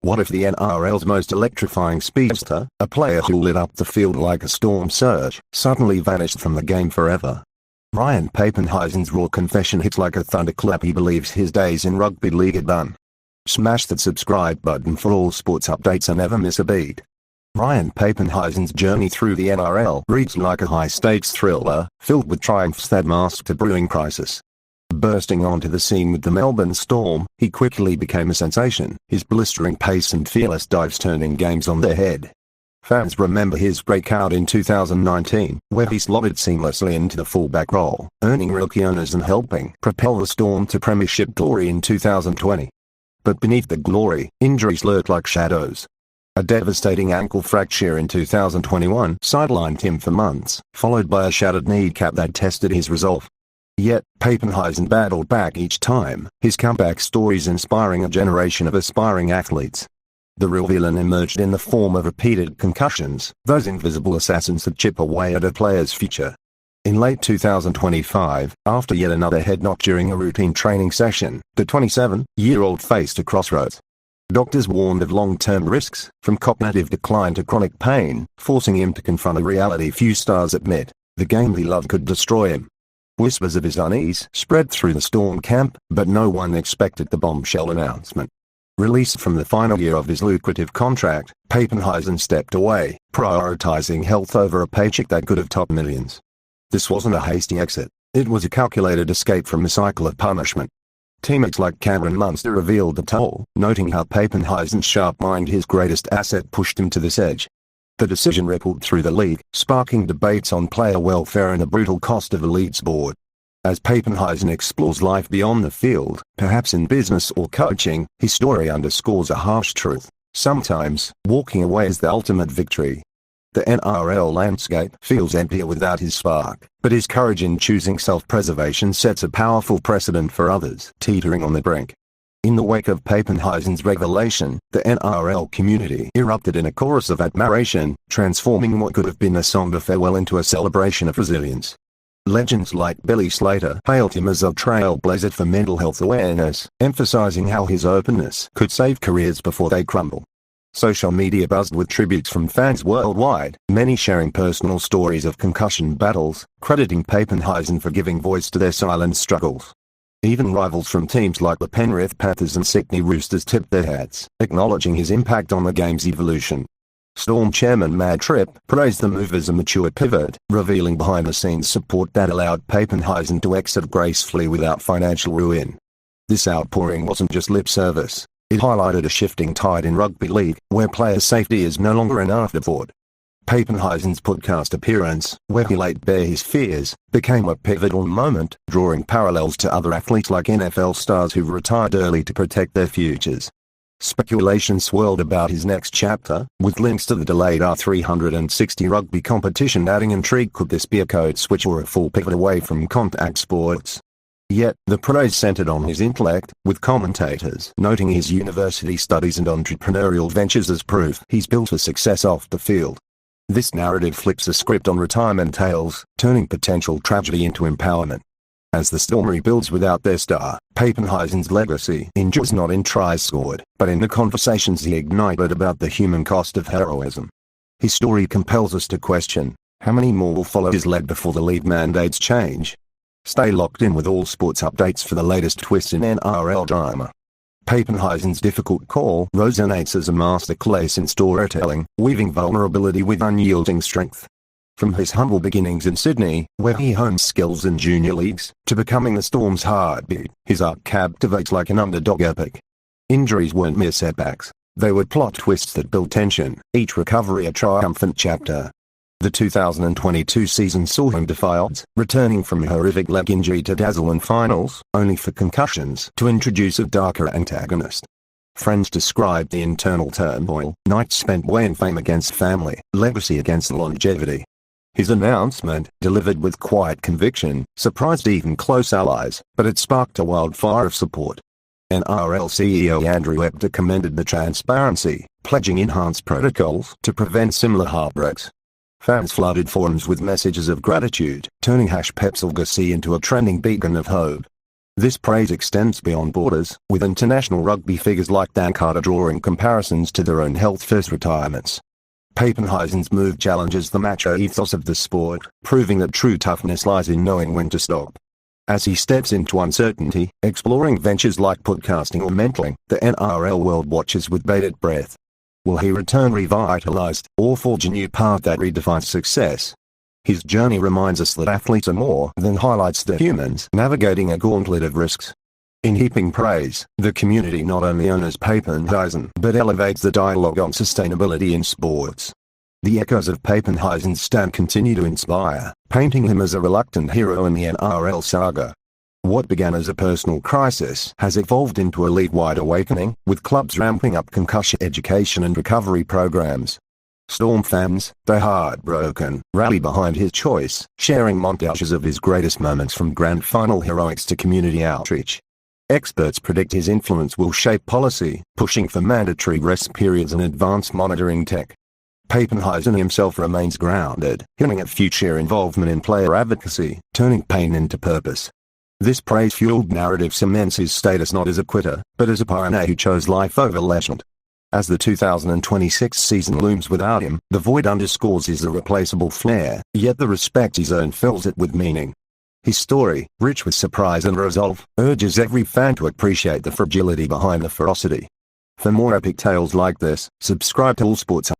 What if the NRL's most electrifying speedster, a player who lit up the field like a storm surge, suddenly vanished from the game forever? Ryan Papenhuyzen's raw confession hits like a thunderclap. He believes his days in rugby league are done. Smash that subscribe button for all sports updates and never miss a beat. Ryan Papenhuyzen's journey through the NRL reads like a high-stakes thriller, filled with triumphs that masked a brewing crisis. Bursting onto the scene with the Melbourne Storm, he quickly became a sensation, his blistering pace and fearless dives turning games on their head. Fans remember his breakout in 2019, where he slotted seamlessly into the fullback role, earning rookie honours and helping propel the Storm to premiership glory in 2020. But beneath the glory, injuries lurk like shadows. A devastating ankle fracture in 2021 sidelined him for months, followed by a shattered kneecap that tested his resolve. Yet, Papenhuyzen battled back each time, his comeback stories inspiring a generation of aspiring athletes. The real villain emerged in the form of repeated concussions, those invisible assassins that chip away at a player's future. In late 2025, after yet another head knock during a routine training session, the 27-year-old faced a crossroads. Doctors warned of long-term risks, from cognitive decline to chronic pain, forcing him to confront a reality few stars admit: the game he loved could destroy him. Whispers of his unease spread through the Storm camp, but no one expected the bombshell announcement. Released from the final year of his lucrative contract, Papenhuyzen stepped away, prioritizing health over a paycheck that could have topped millions. This wasn't a hasty exit, it was a calculated escape from a cycle of punishment. Teammates like Cameron Munster revealed the toll, noting how Papenhuyzen's sharp mind, his greatest asset, pushed him to this edge. The decision rippled through the league, sparking debates on player welfare and the brutal cost of elite sport. As Papenhuyzen explores life beyond the field, perhaps in business or coaching, his story underscores a harsh truth: sometimes, walking away is the ultimate victory. The NRL landscape feels emptier without his spark, but his courage in choosing self-preservation sets a powerful precedent for others teetering on the brink. In the wake of Papenhuyzen's revelation, the NRL community erupted in a chorus of admiration, transforming what could have been a somber farewell into a celebration of resilience. Legends like Billy Slater hailed him as a trailblazer for mental health awareness, emphasizing how his openness could save careers before they crumble. Social media buzzed with tributes from fans worldwide, many sharing personal stories of concussion battles, crediting Papenhuyzen for giving voice to their silent struggles. Even rivals from teams like the Penrith Panthers and Sydney Roosters tipped their hats, acknowledging his impact on the game's evolution. Storm chairman Matt Tripp praised the move as a mature pivot, revealing behind-the-scenes support that allowed Papenhuyzen to exit gracefully without financial ruin. This outpouring wasn't just lip service. It highlighted a shifting tide in rugby league, where player safety is no longer an afterthought. Papenhuyzen's podcast appearance, where he laid bare his fears, became a pivotal moment, drawing parallels to other athletes like NFL stars who've retired early to protect their futures. Speculation swirled about his next chapter, with links to the delayed R360 rugby competition adding intrigue. Could this be a code switch or a full pivot away from contact sports? Yet, the praise centered on his intellect, with commentators noting his university studies and entrepreneurial ventures as proof he's built for success off the field. This narrative flips the script on retirement tales, turning potential tragedy into empowerment. As the Storm rebuilds without their star, Papenhuyzen's legacy endures not in tries scored, but in the conversations he ignited about the human cost of heroism. His story compels us to question: how many more will follow his lead before the league mandates change? Stay locked in with all sports updates for the latest twists in NRL drama. Papenhuyzen's difficult call resonates as a masterclass in storytelling, weaving vulnerability with unyielding strength. From his humble beginnings in Sydney, where he honed skills in junior leagues, to becoming the Storm's heartbeat, his arc captivates like an underdog epic. Injuries weren't mere setbacks. They were plot twists that built tension, each recovery a triumphant chapter. The 2022 season saw him defy odds, returning from a horrific leg injury to dazzle in finals, only for concussions to introduce a darker antagonist. Friends described the internal turmoil: nights spent weighing fame against family, legacy against longevity. His announcement, delivered with quiet conviction, surprised even close allies, but it sparked a wildfire of support. NRL CEO Andrew Epter commended the transparency, pledging enhanced protocols to prevent similar heartbreaks. Fans flooded forums with messages of gratitude, turning #PepsLegacy into a trending beacon of hope. This praise extends beyond borders, with international rugby figures like Dan Carter drawing comparisons to their own health-first retirements. Papenhuyzen's move challenges the macho ethos of the sport, proving that true toughness lies in knowing when to stop. As he steps into uncertainty, exploring ventures like podcasting or mentoring, the NRL world watches with bated breath. Will he return revitalized, or forge a new path that redefines success? His journey reminds us that athletes are more than highlights, they're humans navigating a gauntlet of risks. In heaping praise, the community not only honors Papenhuyzen but elevates the dialogue on sustainability in sports. The echoes of Papenhuyzen's stand continue to inspire, painting him as a reluctant hero in the NRL saga. What began as a personal crisis has evolved into a league-wide awakening, with clubs ramping up concussion education and recovery programs. Storm fans, though heartbroken, rally behind his choice, sharing montages of his greatest moments from grand final heroics to community outreach. Experts predict his influence will shape policy, pushing for mandatory rest periods and advanced monitoring tech. Papenhuyzen himself remains grounded, hinting at future involvement in player advocacy, turning pain into purpose. This praise-fueled narrative cements his status not as a quitter, but as a pioneer who chose life over legend. As the 2026 season looms without him, the void underscores his irreplaceable flair, yet the respect he's earned fills it with meaning. His story, rich with surprise and resolve, urges every fan to appreciate the fragility behind the ferocity. For more epic tales like this, subscribe to All Sports.